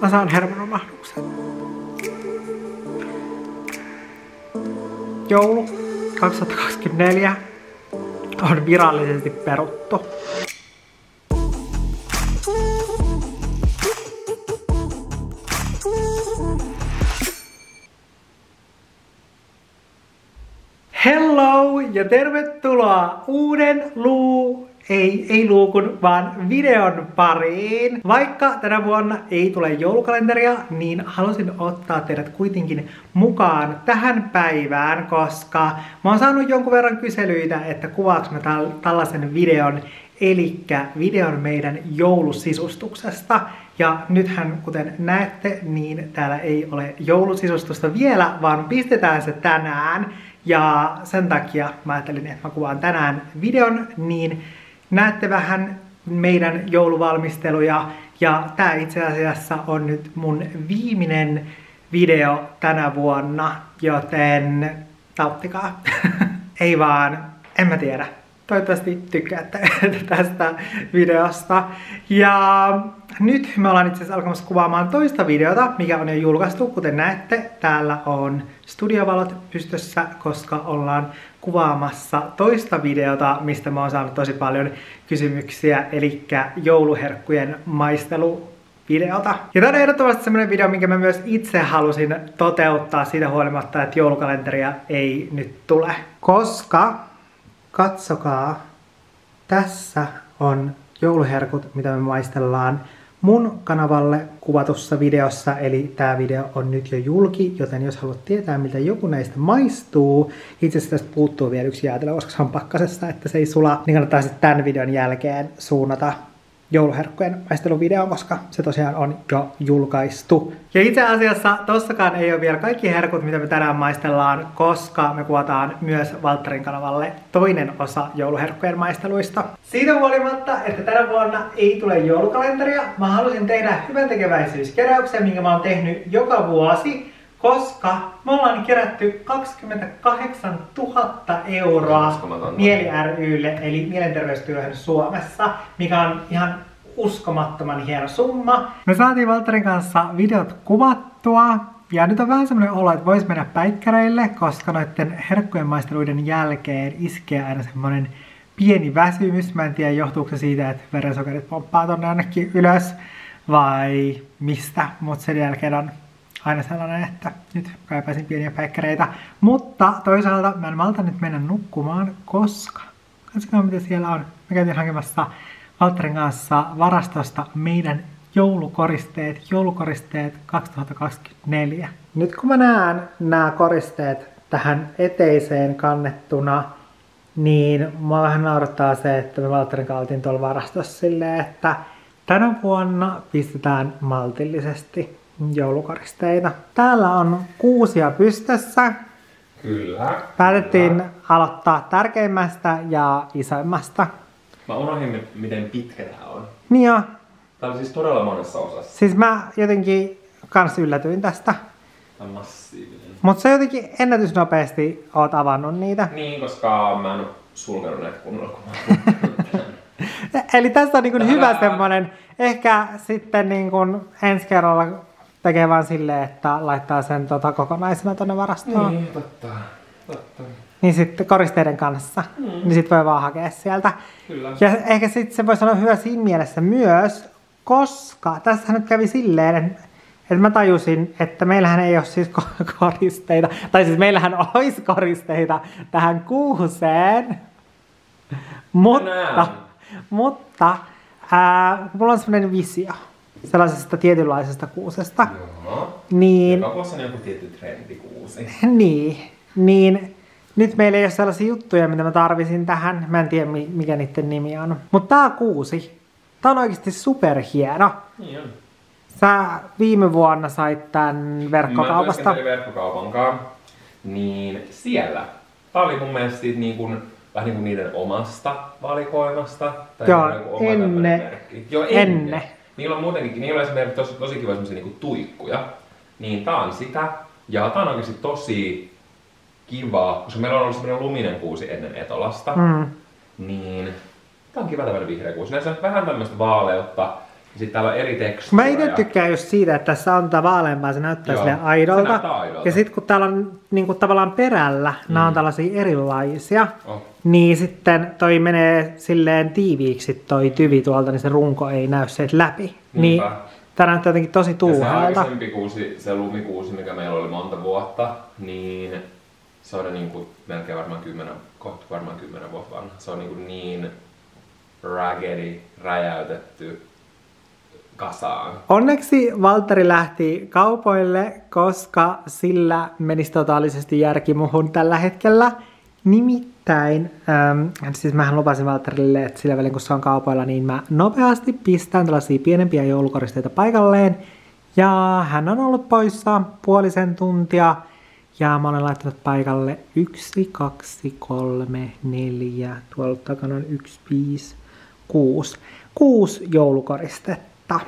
mä saan hermonomahduksen. Joulu 2024 on virallisesti peruttu. Hello ja tervetuloa uuden ei luukun, vaan videon pariin. Vaikka tänä vuonna ei tule joulukalenteria, niin halusin ottaa teidät kuitenkin mukaan tähän päivään, koska mä oon saanut jonkun verran kyselyitä, että kuvaaks mä tällaisen videon, elikkä videon meidän joulusisustuksesta. Ja nythän, kuten näette, niin täällä ei ole joulusisustusta vielä, vaan pistetään se tänään. Ja sen takia mä ajattelin, että mä kuvaan tänään videon, niin näette vähän meidän jouluvalmisteluja. Ja tää itse asiassa on nyt mun viimeinen video tänä vuonna, joten nauttikaa. Ei vaan, en mä tiedä. Toivottavasti tykkäätte tästä videosta. Ja nyt me ollaan itse asiassa alkamassa kuvaamaan toista videota, mikä on jo julkaistu. Kuten näette, täällä on studiovalot pystyssä, koska ollaan kuvaamassa toista videota, mistä mä oon saanut tosi paljon kysymyksiä, eli jouluherkkujen maisteluvideota. Ja tää on ehdottomasti semmonen video, minkä mä myös itse halusin toteuttaa siitä huolimatta, että joulukalenteria ei nyt tule. Koska katsokaa, tässä on jouluherkut, mitä me maistellaan mun kanavalle kuvatussa videossa, eli tää video on nyt jo julki, joten jos haluat tietää, miltä joku näistä maistuu, itse asiassa tästä puuttuu vielä yksi jäätelö, koska se on pakkasessa, että se ei sula, niin kannattaa sitten tämän videon jälkeen suunnata jouluherkkujen maisteluvideoon, koska se tosiaan on jo julkaistu. Ja itse asiassa tossakaan ei ole vielä kaikki herkut, mitä me tänään maistellaan, koska me kuvataan myös Valtterin kanavalle toinen osa jouluherkkujen maisteluista. Siitä huolimatta, että tänä vuonna ei tule joulukalenteria, mä halusin tehdä hyväntekeväisyyskeräyksen, minkä mä oon tehnyt joka vuosi, koska me ollaan kerätty 28 000 euroa Mieli ry:lle, eli mielenterveystyöhön Suomessa, mikä on ihan uskomattoman hieno summa. Me saatiin Valtterin kanssa videot kuvattua, ja nyt on vähän semmoinen olo, että vois mennä päikkäreille, koska noiden herkkujen maisteluiden jälkeen iskee aina semmoinen pieni väsymys. Mä en tiedä, johtuuko se siitä, että verensokerit pomppaa tonne ainakin ylös, vai mistä, mutta sen jälkeen on aina sellainen, että nyt kaipaisin pieniä päikkäreitä. Mutta toisaalta mä en malta nyt mennä nukkumaan, koska katsokaa mitä siellä on. Mä käytin hakemassa Valtterin kanssa varastosta meidän joulukoristeet 2024. Nyt kun mä näen nämä koristeet tähän eteiseen kannettuna, niin mua vähän naurattaa se, että me Valtterin kanssa oltiin tuolla varastossa silleen, että tänä vuonna pistetään maltillisesti joulukoristeita. Täällä on 6 pystyssä. Kyllä. Päätettiin aloittaa tärkeimmästä ja isoimmasta. Mä unohdin, miten pitkä tää on. Niin jo. Tää on siis todella monessa osassa. Siis mä jotenkin kans yllätyin tästä. Tää on massiivinen. Mut sä jotenkin ennätysnopeasti oot avannut niitä. Niin, koska mä en oo sulkenut näitä kunnolla, kun mä Eli tässä on niin hyvä semmonen, ehkä sitten niin ensi kerralla tekee vaan silleen, että laittaa sen kokonaisena tonne varastoon. Niin, totta. Niin sitten koristeiden kanssa. Niin sit voi vaan hakea sieltä. Kyllä. Ja ehkä sitten se voisi olla hyvä siinä mielessä myös, koska tässä nyt kävi silleen, että mä tajusin, että meillähän ei ole siis koristeita, tai siis meillähän olisi koristeita tähän kuuseen, mutta mulla on semmoinen visio sellaisesta tietynlaisesta kuusesta. Joo. Niin, joka vuosi on joku tietty trendikuusi. Niin nyt meillä ei ole sellaisia juttuja, mitä mä tarvisin tähän. Mä en tiedä, mikä niiden nimi on. Mutta tää kuusi, tää on oikeasti superhieno. Niin on. Sä viime vuonna sait tän verkkokaupasta. Mä työskentelin verkkokaupankaan. Niin siellä. Tää oli mun mielestä siitä niin kuin, vähän niin kuin niiden omasta valikoimasta. Tai Joo, ennen. Niillä on muutenkin, niillä on esimerkiksi tosi kiva semmosia niinku tuikkuja. Niin tää on sitä. Ja tää on oikeesti tosi kiva, koska meillä on ollut semmoinen luminen kuusi ennen Etolasta. Niin tää on kiva tämmönen vihreä kuusi. Näissä on vähän tämmöistä vaaleutta Sitten täällä on eri tekstuuria. Mä itse tykkään just siitä, että tässä on tää vaaleampaa, se näyttää silleen Se aidolta. näyttää aidolta. Ja sit kun täällä on niinku tavallaan perällä, nämä on tällaisia erilaisia, Oh. niin sitten toi menee silleen tiiviiksi toi tyvi tuolta, niin se runko ei näy sieltä läpi. Niin tää näyttää jotenkin tosi tuuhealta. Ja se aikaisempi kuusi, se lumikuusi, mikä meillä oli monta vuotta, niin se on niinku melkein varmaan 10 vuotta vanha. Se on niin raggedy, räjäytetty kasaan. Onneksi Valtteri lähti kaupoille, koska sillä menisi totaalisesti järki muhun tällä hetkellä. Nimittäin, siis mähän lupasin Valtterille, että sillä välin kun se on kaupoilla, niin mä nopeasti pistän tällaisia pienempiä joulukoristeita paikalleen. Ja hän on ollut poissa puolisen tuntia. Ja mä olen laittanut paikalle 1, 2, 3, 4, tuolla takana on 1, 5, 6. 6 joulukoristetta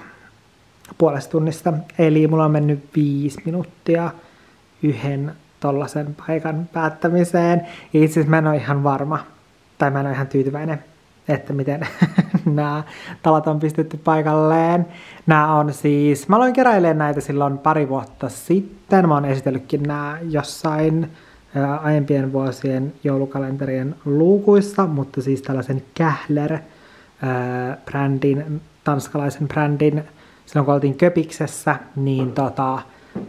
puolesta tunnista. Eli mulla on mennyt 5 minuuttia yhden tollasen paikan päättämiseen. Ja itse asiassa mä en ole ihan varma, tai mä en ole ihan tyytyväinen, että miten nämä talat on pistetty paikalleen. Nämä on siis, mä aloin keräilemään näitä silloin pari vuotta sitten. Mä oon esitellytkin nämä jossain aiempien vuosien joulukalenterien luukuissa, mutta siis tällaisen Kähler-brändin, tanskalaisen brändin, silloin kun oltiin Köpiksessä, niin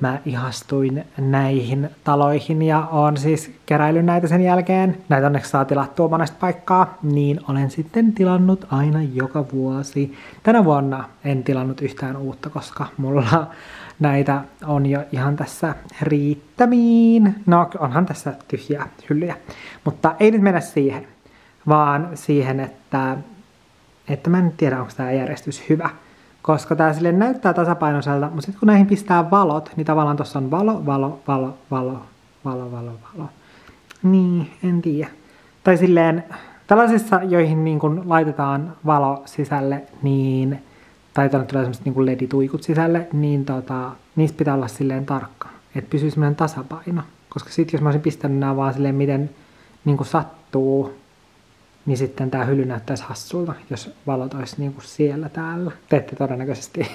mä ihastuin näihin taloihin ja oon siis keräillyt näitä sen jälkeen. Näitä onneksi saa tilattua monesta paikkaa, niin olen sitten tilannut aina joka vuosi. Tänä vuonna en tilannut yhtään uutta, koska mulla näitä on jo ihan tässä riittämiin. No onhan tässä tyhjiä hyllyjä, mutta ei nyt mennä siihen, vaan siihen, että mä en tiedä, onko tämä järjestys hyvä. Koska tää silleen näyttää tasapainoiselta, mutta sitten kun näihin pistää valot, niin tavallaan tossa on valo. Niin, en tiedä. Tai silleen, tällaisissa, joihin niin kun laitetaan valo sisälle, niin, tai tänne tulee semmoset niin LED-tuikut sisälle, niin niistä pitää olla silleen tarkka, että pysyy semmoinen tasapaino. Koska sit jos mä olisin pistänyt nää vaan silleen, miten niin kuin sattuu, niin sitten tää hylly näyttäisi hassulta, jos valot olisi niinku siellä täällä. Te ette todennäköisesti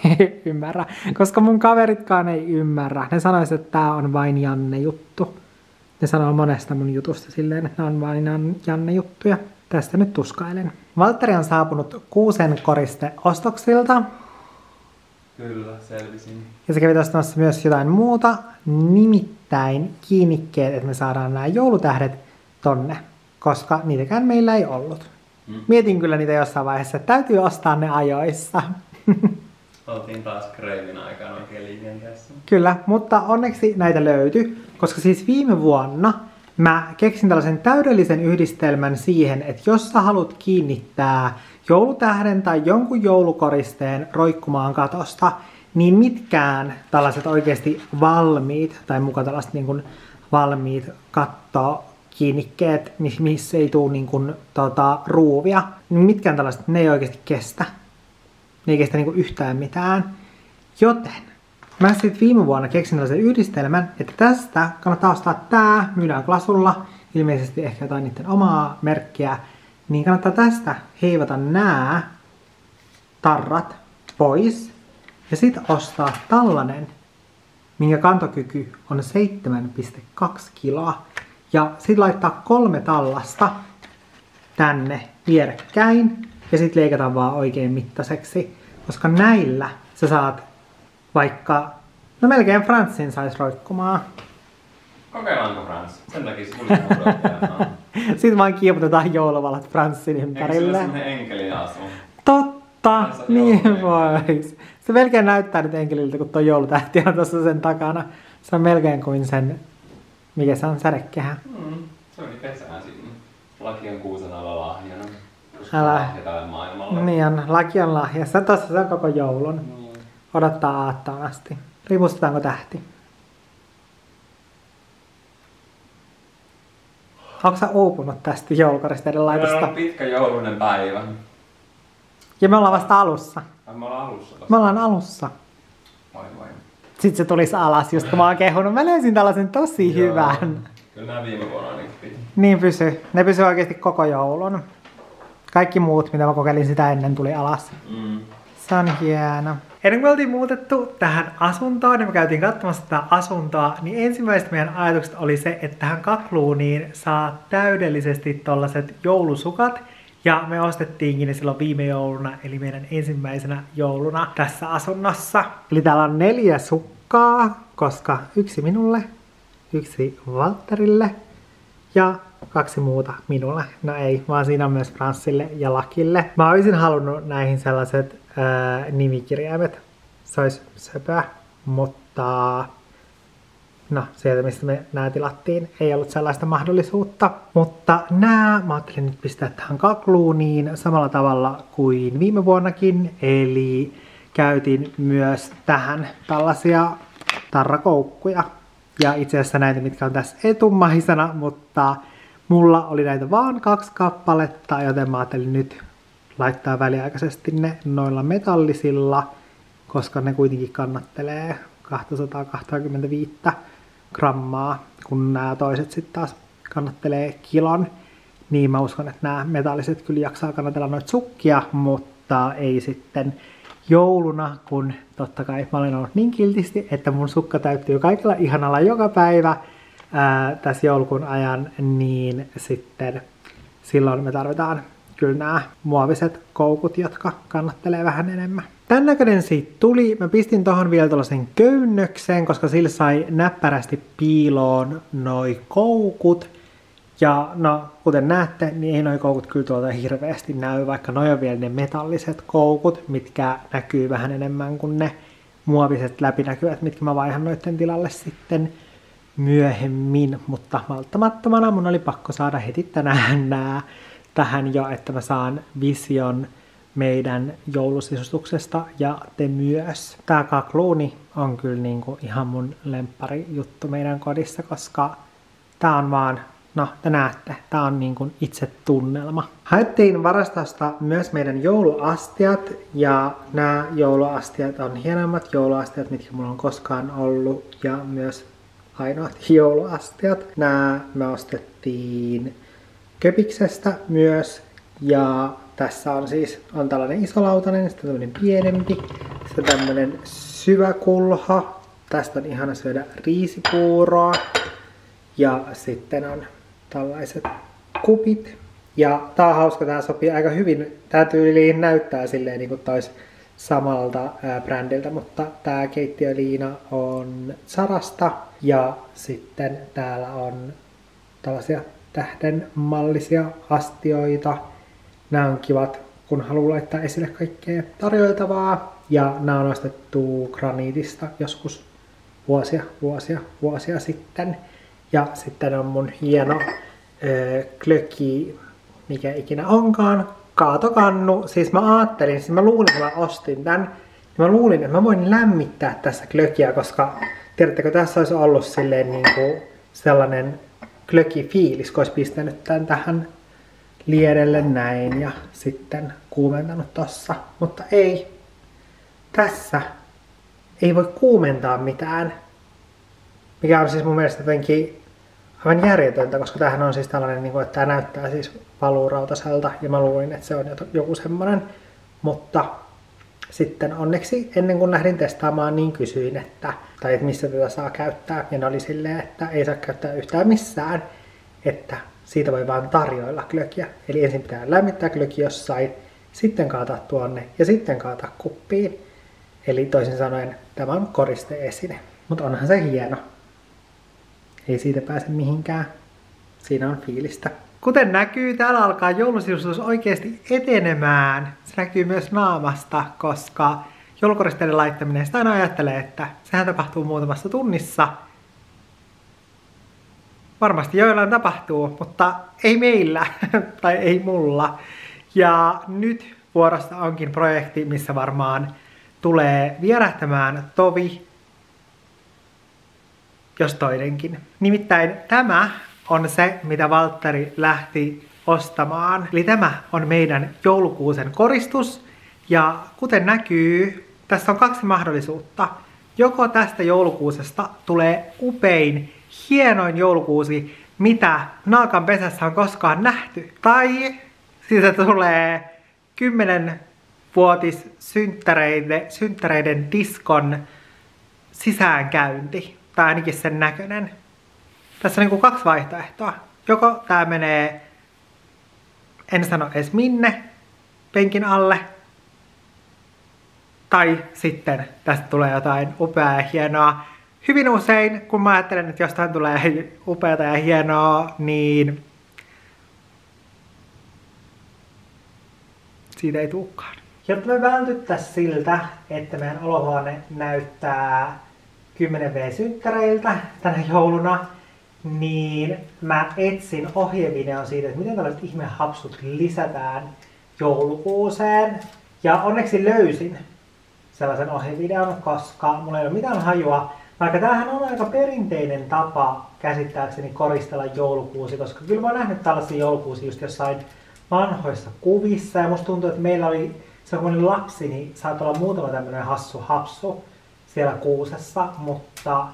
ymmärrä, koska mun kaveritkaan ei ymmärrä. Ne sanois, että tää on vain Janne-juttu. Ne sanoo monesta mun jutusta silleen, että ne on vain Janne-juttuja. Tästä nyt tuskailen. Valtteri on saapunut 6 koristeostoksilta. Kyllä, selvisin. Ja se kävi ostamassa myös jotain muuta, nimittäin kiinnikkeet, että me saadaan nämä joulutähdet tonne. Koska niitäkään meillä ei ollut. Mietin kyllä niitä jossain vaiheessa, että täytyy ostaa ne ajoissa. Oltiin taas kreivin aikana oikein liikenteessä. Kyllä, mutta onneksi näitä löytyi, koska siis viime vuonna mä keksin tällaisen täydellisen yhdistelmän siihen, että jos sä haluat kiinnittää joulutähden tai jonkun joulukoristeen roikkumaan katosta, niin mitkään tällaiset oikeasti valmiit, tai mukaan tällaiset niin kuin valmiit kiinnikkeet, missä ei tule niin kuin, ruuvia, niin mitkään tällaiset, ne ei oikeasti kestä. Ne ei kestä niin kuin yhtään mitään. Joten mä sitten viime vuonna keksin tällaisen yhdistelmän, että tästä kannattaa ostaa tää, myydään Glasulla, ilmeisesti ehkä jotain niiden omaa merkkiä, niin kannattaa tästä heivata nää tarrat pois ja sitten ostaa tällainen, minkä kantokyky on 7,2 kiloa. Ja sitten laittaa 3 tallasta tänne vierekkäin ja sitten leikataan vaan oikein mittaiseksi. Koska näillä sä saat vaikka, no melkein Franssin sais roikkumaan. Kokeillaanko Frans? Sen takia se tuli odottaa. Sitten vaan kiiputetaan jouluvalot Franssin ympärille. Eikö se ole enkelin asu? Totta, niin vois. Se melkein näyttää nyt enkeliltä, kun tuo joulutähti on tuossa sen takana. Se on melkein kuin sen, mikä se on, sädekehä. Se onkin pesää sinne. Laki on kuusen alla lahjana. Älä. Lahja tälle maailmalle. Niin on, laki on lahjassa. Tossa se on koko joulun. Odottaa aattoon asti. Ripustetaanko tähti? Onko sä uupunut tästä joulukoristeiden laitosta? Meillä on pitkä joulunen päivä. Ja me ollaan vasta alussa. Me ollaan alussa. Me ollaan alussa. Moi. Sitten se tulisi alas, just kun mä oon kehunut. Mä löysin tällaisen tosi hyvän. Kyllä nämä viime vuonna niin piti. Niin pysyy. Ne pysyy oikeasti koko joulun. Kaikki muut, mitä mä kokeilin sitä ennen, tuli alas. Se on hieno. Ennen kuin me oltiin muutettu tähän asuntoon, niin me käytiin katsomassa tätä asuntoa, niin ensimmäiset meidän ajatukset oli se, että tähän kakluuniin saa täydellisesti tollaset joulusukat. Ja me ostettiinkin ne silloin viime jouluna, eli meidän ensimmäisenä jouluna tässä asunnossa. Eli täällä on 4 sukkaa, koska 1 minulle, 1 Valtterille ja 2 muuta minulle. No ei, vaan siinä on myös Franssille ja Lakille. Mä olisin halunnut näihin sellaiset nimikirjaimet. Se olisi söpöä, mutta no, sieltä mistä me nää tilattiin, ei ollut sellaista mahdollisuutta. Mutta mä ajattelin nyt pistää tähän kakluuniin samalla tavalla kuin viime vuonnakin. Eli käytin myös tähän tällaisia tarrakoukkuja. Ja itse asiassa näitä, mitkä on tässä etummaisena, mutta mulla oli näitä vaan 2 kappaletta, joten mä ajattelin nyt laittaa väliaikaisesti ne noilla metallisilla, koska ne kuitenkin kannattelee 225 grammaa, kun nämä toiset sitten taas kannattelee kilon. Niin mä uskon, että nämä metalliset kyllä jaksaa kannatella noita sukkia, mutta ei sitten jouluna, kun totta kai mä olen ollut niin kiltisti, että mun sukka täyttyy kaikilla ihanalla joka päivä tässä joulukuun ajan, niin sitten silloin me tarvitaan kyllä nämä muoviset koukut, jotka kannattelee vähän enemmän. Tän näköinen siitä tuli. Mä pistin tohon vielä tuollaisen köynnöksen, koska sillä sai näppärästi piiloon noi koukut. Ja no, kuten näette, niin ei noi koukut kyllä tuolta hirveästi näy, vaikka noi on vielä ne metalliset koukut, mitkä näkyy vähän enemmän kuin ne muoviset läpinäkyvät, mitkä mä vaihan noitten tilalle sitten myöhemmin. Mutta malttamattomana mun oli pakko saada heti tänään nää tähän jo, että mä saan vision meidän joulusisustuksesta ja te myös. Tää kakluuni on kyllä niinku ihan mun lemppari juttu meidän kodissa, koska tää on vaan, no te näette, tää on niinku itse tunnelma. Haettiin varastosta myös meidän jouluastiat ja nämä jouluastiat on hienoimmat jouluastiat, mitkä mulla on koskaan ollut ja myös ainoat jouluastiat. Nämä me ostettiin Köpiksestä myös, ja tässä on siis tällainen isolautainen, sitten tämmöinen pienempi, sitten tämmöinen syväkulho, tästä on ihana syödä riisipuuroa, ja sitten on tällaiset kupit, ja tää on hauska, tää sopii aika hyvin, tää tyyliin näyttää silleen niin kuin tois samalta brändiltä, mutta tää keittiöliina on Zarasta, ja sitten täällä on tällaisia tähdenmallisia astioita. Nämä on kivat, kun haluaa laittaa esille kaikkea tarjoiltavaa. Ja nämä on ostettu graniitista joskus vuosia sitten. Ja sitten on mun hieno glöggi, mikä ikinä onkaan, kaatokannu. Siis mä ajattelin, siis mä luulin, että mä ostin tän. Mä luulin, että mä voin lämmittää tässä glögiä, koska tiedättekö, tässä olisi ollut silleen niinku sellainen glögi-fiilis, kun olisi pistänyt tämän tähän liedelle näin ja sitten kuumentanut tossa. Mutta ei, tässä ei voi kuumentaa mitään, mikä on siis mun mielestä jotenkin aivan järjetöntä, koska tämähän on siis tällainen, että tämä näyttää siis paluurautaselta ja mä luulin, että se on joku semmonen, mutta sitten onneksi ennen kuin lähdin testaamaan, niin kysyin, että missä tätä saa käyttää. Ja ne oli silleen, että ei saa käyttää yhtään missään, että siitä voi vaan tarjoilla glögiä. Eli ensin pitää lämmittää glögi jossain, sitten kaataa tuonne ja sitten kaataa kuppiin. Eli toisin sanoen tämä on koristeesine. Mutta onhan se hieno. Ei siitä pääse mihinkään. Siinä on fiilistä. Kuten näkyy, täällä alkaa joulusisustus oikeasti etenemään. Se näkyy myös naamasta, koska joulukoristeiden laittaminen, sitä aina ajattelee, että sehän tapahtuu muutamassa tunnissa. Varmasti joillain tapahtuu, mutta ei meillä, tai ei mulla. Ja nyt vuorossa onkin projekti, missä varmaan tulee vierähtämään tovi, jos toinenkin. Nimittäin tämä on se, mitä Valtteri lähti ostamaan. Eli tämä on meidän joulukuusen koristus. Ja kuten näkyy, tässä on 2 mahdollisuutta. Joko tästä joulukuusesta tulee upein, hienoin joulukuusi, mitä naakan pesässä on koskaan nähty. Tai siitä tulee 10 synttäreiden diskon sisäänkäynti, tai ainakin sen näköinen. Tässä on niinku 2 vaihtoehtoa. Joko tää menee, en sano edes minne, penkin alle, tai sitten tästä tulee jotain upeaa ja hienoa. Hyvin usein, kun mä ajattelen, että jostain tulee upeata ja hienoa, niin siitä ei tulekaan. Jotta me vältyttäisiin siltä, että meidän olohuone näyttää 10V-synttäreiltä tänä jouluna, niin mä etsin ohjevideon siitä, että miten tällaiset ihmehapsut lisätään joulukuuseen. Ja onneksi löysin sellaisen ohjevideon, koska mulla ei ole mitään hajua. Vaikka tämähän on aika perinteinen tapa käsittääkseni koristella joulukuusi, koska kyllä mä oon nähnyt tällaisia joulukuusia just jossain vanhoissa kuvissa. Ja musta tuntuu, että meillä oli, se kun olin lapsi, niin saattoi olla muutama tämmönen hassu hapsu siellä kuusessa, mutta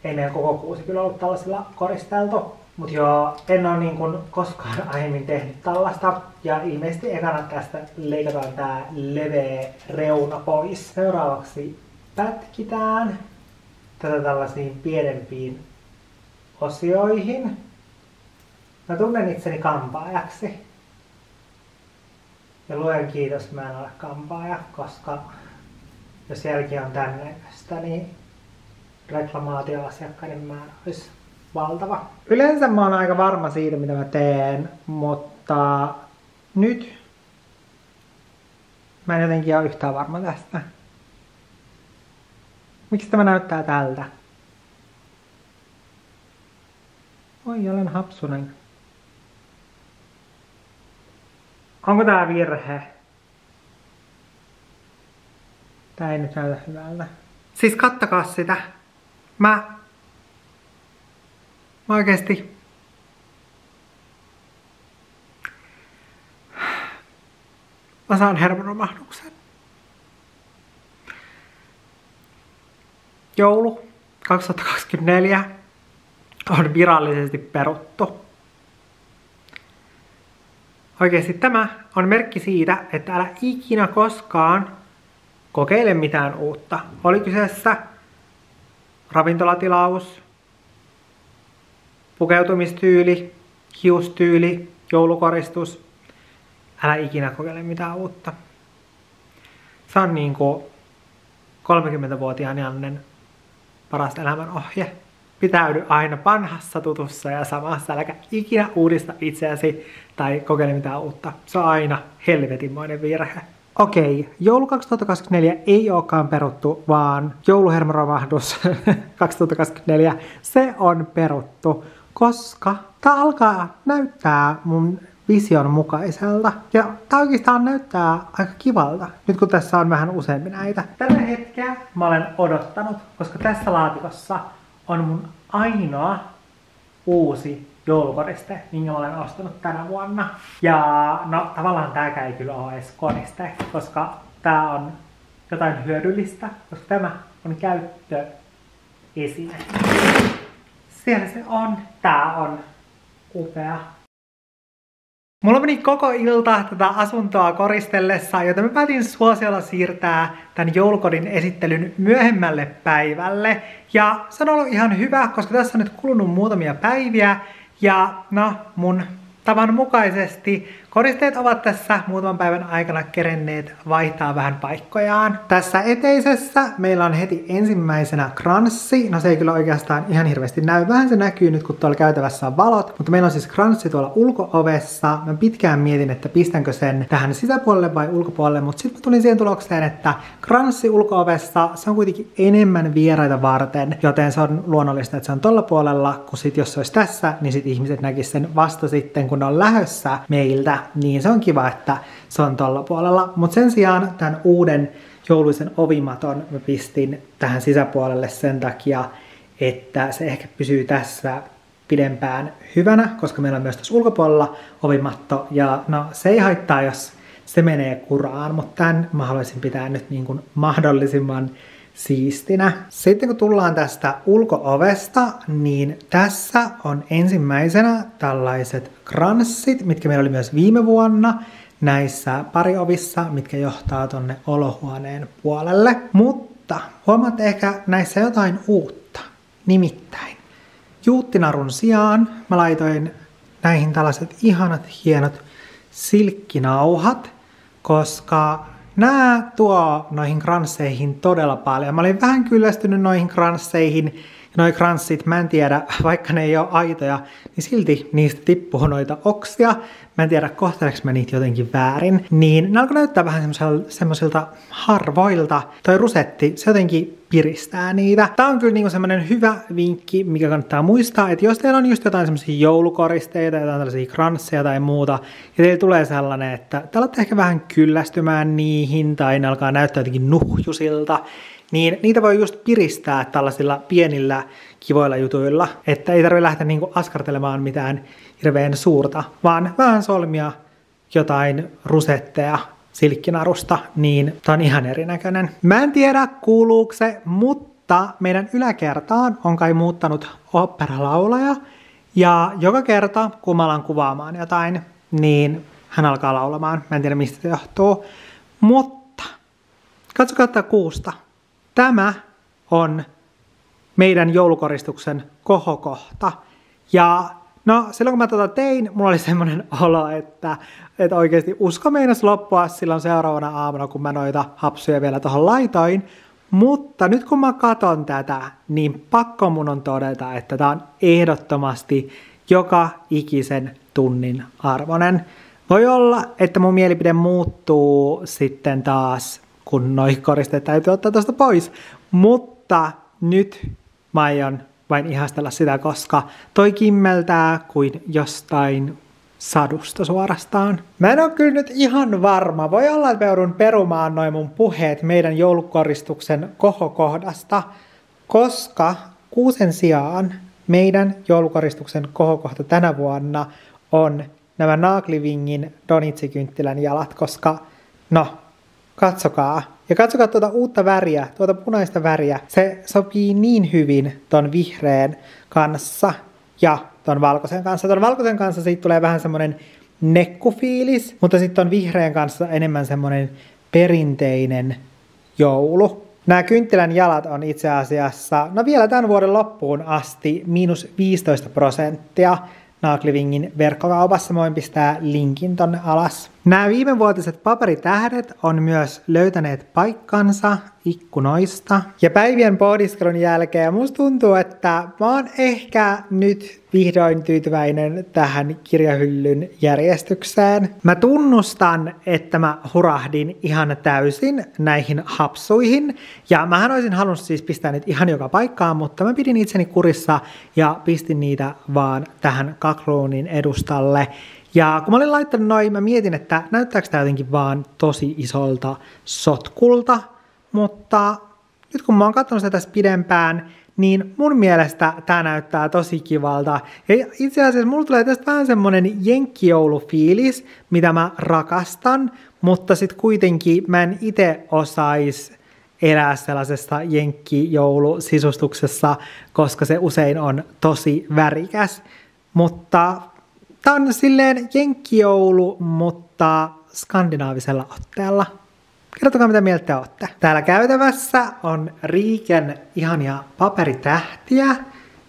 ei meidän koko kuusi kyllä ollut tällaisilla koristeltu. Mut joo, en ole niin kuin koskaan aiemmin tehnyt tällaista. Ja ilmeisesti ekana tästä leikataan tää leveä reuna pois. Seuraavaksi pätkitään tätä tällaisiin pienempiin osioihin. Mä tunnen itseni kampaajaksi. Ja luen kiitos, mä en ole kampaaja, koska jos jälki on tän näköistä, niin reklamaatioasiakkaiden määrä olisi valtava. Yleensä mä oon aika varma siitä, mitä mä teen, mutta nyt mä en jotenkin ole yhtään varma tästä. Miksi tämä näyttää tältä? Oi, olen hapsunen. Onko tää virhe? Tää ei nyt näytä hyvältä. Siis kattakaa sitä. Mä oikeesti. Mä saan hermoromahduksen. Joulu 2024 on virallisesti peruttu. Oikeesti tämä on merkki siitä, että älä ikinä koskaan kokeile mitään uutta. Oli kyseessä ravintolatilaus, pukeutumistyyli, hiustyyli, joulukoristus. Älä ikinä kokeile mitään uutta. Se on niinku 30-vuotiaan Jannen paras elämän ohje. Pitäydy aina vanhassa tutussa ja samassa. Äläkä ikinä uudista itseäsi tai kokeile mitään uutta. Se on aina helvetinmoinen virhe. Okei, joulu 2024 ei olekaan peruttu, vaan jouluhermoromahdus 2024, se on peruttu, koska tää alkaa näyttää mun vision mukaiselta. Ja tää oikeastaan näyttää aika kivalta, nyt kun tässä on vähän useammin näitä. Tällä hetkeä mä olen odottanut, koska tässä laatikossa on mun ainoa uusi joulukoriste, minkä mä olen ostanut tänä vuonna. Ja no tavallaan tääkään ei kyllä ole edes koriste, koska tää on jotain hyödyllistä, koska tämä on käyttöesine. Siellä se on. Tää on upea. Mulla meni koko ilta tätä asuntoa koristellessa, joten mä päätin suosiolla siirtää tämän joulukodin esittelyn myöhemmälle päivälle. Ja se on ollut ihan hyvä, koska tässä on nyt kulunut muutamia päiviä. Ja no, mun tavan mukaisesti koristeet ovat tässä muutaman päivän aikana kerenneet vaihtaa vähän paikkojaan. Tässä eteisessä meillä on heti ensimmäisenä kranssi. No se ei kyllä oikeastaan ihan hirveästi näy. Vähän se näkyy nyt, kun tuolla käytävässä on valot. Mutta meillä on siis kranssi tuolla ulko-ovessa. Mä pitkään mietin, että pistänkö sen tähän sisäpuolelle vai ulkopuolelle. Mutta sitten mä tulin siihen tulokseen, että kranssi ulko-ovessa, se on kuitenkin enemmän vieraita varten. Joten se on luonnollista, että se on tolla puolella. Kun sit jos se olisi tässä, niin sit ihmiset näkis sen vasta sitten, kun ne on lähdössä meiltä. Niin se on kiva, että se on tolla puolella. Mutta sen sijaan tämän uuden jouluisen ovimaton mä pistin tähän sisäpuolelle sen takia, että se ehkä pysyy tässä pidempään hyvänä, koska meillä on myös tässä ulkopuolella ovimatto. Ja no se ei haittaa, jos se menee kuraan, mutta tämän mä haluaisin pitää nyt niin kuin mahdollisimman siistinä. Sitten kun tullaan tästä ulko-ovesta, niin tässä on ensimmäisenä tällaiset kranssit, mitkä meillä oli myös viime vuonna. näissä pariovissa, mitkä johtaa tonne olohuoneen puolelle. Mutta huomaatte ehkä näissä jotain uutta. Nimittäin juuttinarun sijaan mä laitoin näihin tällaiset ihanat hienot silkkinauhat, koska nämä tuo noihin kransseihin todella paljon. Mä olin vähän kyllästynyt noihin kransseihin. Noi kranssit, mä en tiedä, vaikka ne ei ole aitoja, niin silti niistä tippuu noita oksia. Mä en tiedä, kohteleeko mä niitä jotenkin väärin. Niin ne alkoi näyttää vähän semmoisilta harvoilta. Toi rusetti, se jotenkin piristää niitä. Tää on kyllä niinku semmonen hyvä vinkki, mikä kannattaa muistaa, että jos teillä on just jotain semmoisia joulukoristeita, jotain tällaisia kransseja tai muuta, ja teillä tulee sellainen, että te alatte ehkä vähän kyllästymään niihin, tai ne alkaa näyttää jotenkin nuhjusilta, niin niitä voi just piristää tällaisilla pienillä kivoilla jutuilla, että ei tarvitse lähteä niinku askartelemaan mitään hirveän suurta, vaan vähän solmia jotain rusetteja silkkinarusta, niin tää on ihan erinäköinen. Mä en tiedä kuuluuko se, mutta meidän yläkertaan on kai muuttanut oopperalaulaja, ja joka kerta kun mä alan kuvaamaan jotain, niin hän alkaa laulamaan. Mä en tiedä mistä se johtuu, mutta katsokaa tätä kuusta. Tämä on meidän joulukoristuksen kohokohta. Ja no, silloin kun mä tätä tein, mulla oli semmoinen olo, että oikeasti usko meinasi loppua silloin seuraavana aamuna, kun mä noita hapsuja vielä tuohon laitoin. Mutta nyt kun mä katon tätä, niin pakko mun on todeta, että tää on ehdottomasti joka ikisen tunnin arvoinen. Voi olla, että mun mielipide muuttuu sitten taas, kun noi koristeet täytyy ottaa tuosta pois. Mutta nyt mä aion vain ihastella sitä, koska toi kimmeltää kuin jostain sadusta suorastaan. Mä en oo kyllä nyt ihan varma. Voi olla, että mä joudun perumaan noin mun puheet meidän joulukoristuksen kohokohdasta, koska kuusen sijaan meidän joulukoristuksen kohokohta tänä vuonna on nämä Naglivingin Donitsi-kynttilän jalat, koska no, katsokaa. Ja katsokaa tuota uutta väriä, tuota punaista väriä. Se sopii niin hyvin ton vihreän kanssa ja ton valkoisen kanssa. Ton valkoisen kanssa siitä tulee vähän semmonen nekkufiilis, mutta sitten ton vihreän kanssa enemmän semmonen perinteinen joulu. Nämä kynttilän jalat on itse asiassa, no vielä tämän vuoden loppuun asti, -15% Naglivingin verkkokaupassa. Voin pistää linkin tonne alas. Nämä viimevuotiset paperitähdet on myös löytäneet paikkansa ikkunoista. Ja päivien pohdiskelun jälkeen musta tuntuu, että mä oon ehkä nyt vihdoin tyytyväinen tähän kirjahyllyn järjestykseen. Mä tunnustan, että mä hurahdin ihan täysin näihin hapsuihin. Ja mähän olisin halunnut siis pistää niitä ihan joka paikkaan, mutta mä pidin itseni kurissa ja pistin niitä vaan tähän kakluunin edustalle. Ja kun mä olin laittanut noin, mä mietin, että näyttääkö tää jotenkin vaan tosi isolta sotkulta, mutta nyt kun mä oon katsonut sitä tässä pidempään, niin mun mielestä tää näyttää tosi kivalta. Ja itse asiassa mulla tulee tästä vähän semmonen jenkkijoulufiilis, mitä mä rakastan, mutta sit kuitenkin mä en ite osais elää sellaisessa jenkkijoulusisustuksessa, koska se usein on tosi värikäs. Mutta tää on silleen jenkkijoulu, mutta skandinaavisella otteella. Kertokaa mitä mieltä te olette. Täällä käytävässä on Riiken ihania paperitähtiä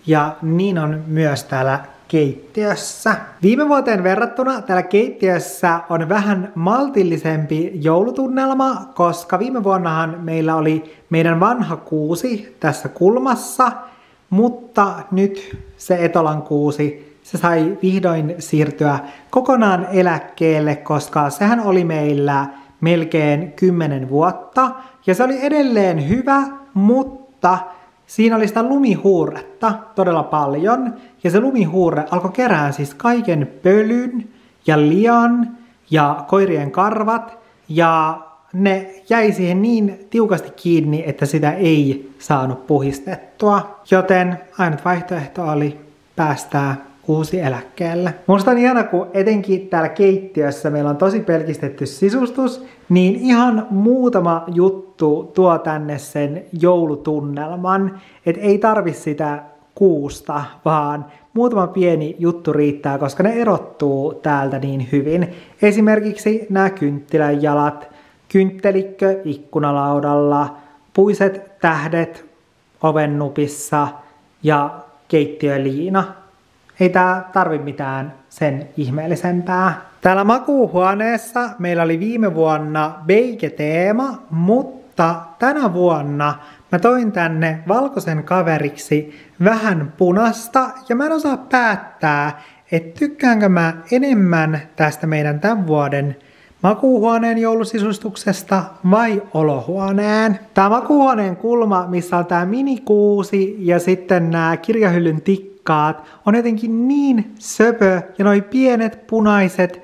ja niin on myös täällä keittiössä. Viime vuoteen verrattuna täällä keittiössä on vähän maltillisempi joulutunnelma, koska viime vuonnahan meillä oli meidän vanha kuusi tässä kulmassa, mutta nyt se Etolan kuusi, se sai vihdoin siirtyä kokonaan eläkkeelle, koska sehän oli meillä melkein 10 vuotta. Ja se oli edelleen hyvä, mutta siinä oli sitä lumihuuretta todella paljon. Ja se lumihuurre alkoi kerään siis kaiken pölyn ja lian ja koirien karvat. Ja ne jäi siihen niin tiukasti kiinni, että sitä ei saanut puhistettua. Joten ainut vaihtoehto oli päästää kuusi eläkkeelle. Musta on ihana, kun etenkin täällä keittiössä meillä on tosi pelkistetty sisustus, niin ihan muutama juttu tuo tänne sen joulutunnelman, et ei tarvi sitä kuusta, vaan muutama pieni juttu riittää, koska ne erottuu täältä niin hyvin. Esimerkiksi nämä kynttilän jalat, kynttelikkö ikkunalaudalla, puiset tähdet ovennupissa ja keittiöliina. Ei tää tarvi mitään sen ihmeellisempää. Täällä makuuhuoneessa meillä oli viime vuonna beige-teema, mutta tänä vuonna mä toin tänne valkoisen kaveriksi vähän punasta ja mä en osaa päättää, että tykkäänkö mä enemmän tästä meidän tämän vuoden makuuhuoneen joulusisustuksesta vai olohuoneen. Tää makuuhuoneen kulma, missä on tää minikuusi ja sitten nämä kirjahyllyn tikkaat, on jotenkin niin söpö ja noi pienet punaiset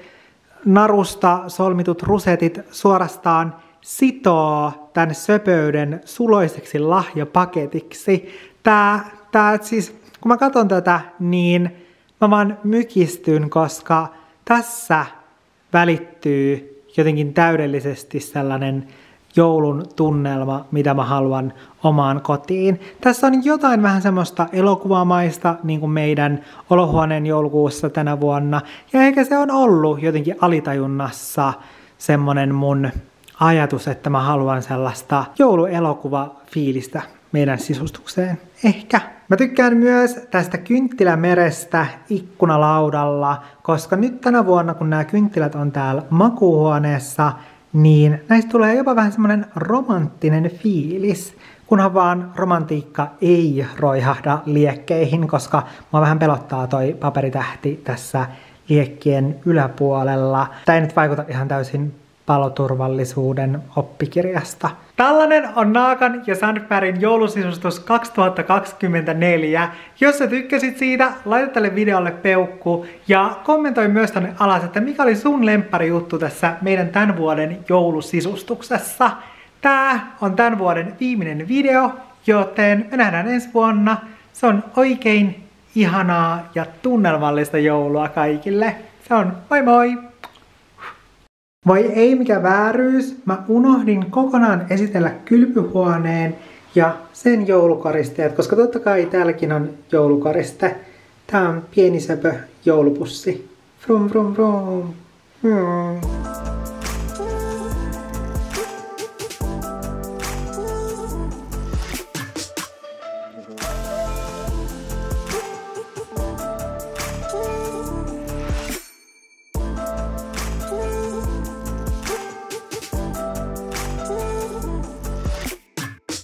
narusta solmitut rusetit suorastaan sitoo tän söpöyden suloiseksi lahjapaketiksi. Tää siis, kun mä katson tätä, niin mä vaan mykistyn, koska tässä välittyy jotenkin täydellisesti sellainen joulun tunnelma, mitä mä haluan omaan kotiin. Tässä on jotain vähän semmoista elokuvamaista, niin kuin meidän olohuoneen joulukuussa tänä vuonna. Ja eikä se on ollut jotenkin alitajunnassa semmonen mun ajatus, että mä haluan sellaista jouluelokuva-fiilistä meidän sisustukseen. Ehkä. Mä tykkään myös tästä kynttilämerestä ikkunalaudalla, koska nyt tänä vuonna, kun nämä kynttilät on täällä makuuhuoneessa, niin näistä tulee jopa vähän semmoinen romanttinen fiilis, kunhan vaan romantiikka ei roihahda liekkeihin, koska mua vähän pelottaa toi paperitähti tässä liekkien yläpuolella. Tää ei nyt vaikuta ihan täysin paloturvallisuuden oppikirjasta. Tällainen on Naakan ja Sandbergin joulusisustus 2024. Jos sä tykkäsit siitä, laita tälle videolle peukku ja kommentoi myös tonne alas, että mikä oli sun lemppari-juttu tässä meidän tämän vuoden joulusisustuksessa. Tää on tämän vuoden viimeinen video, joten me nähdään ensi vuonna. Se on oikein ihanaa ja tunnelmallista joulua kaikille. Se on moi moi! Voi ei mikä vääryys, mä unohdin kokonaan esitellä kylpyhuoneen ja sen joulukoristeet, koska totta kai täälläkin on joulukoriste. Tää on pieni söpö joulupussi. Vrum vrum vrum.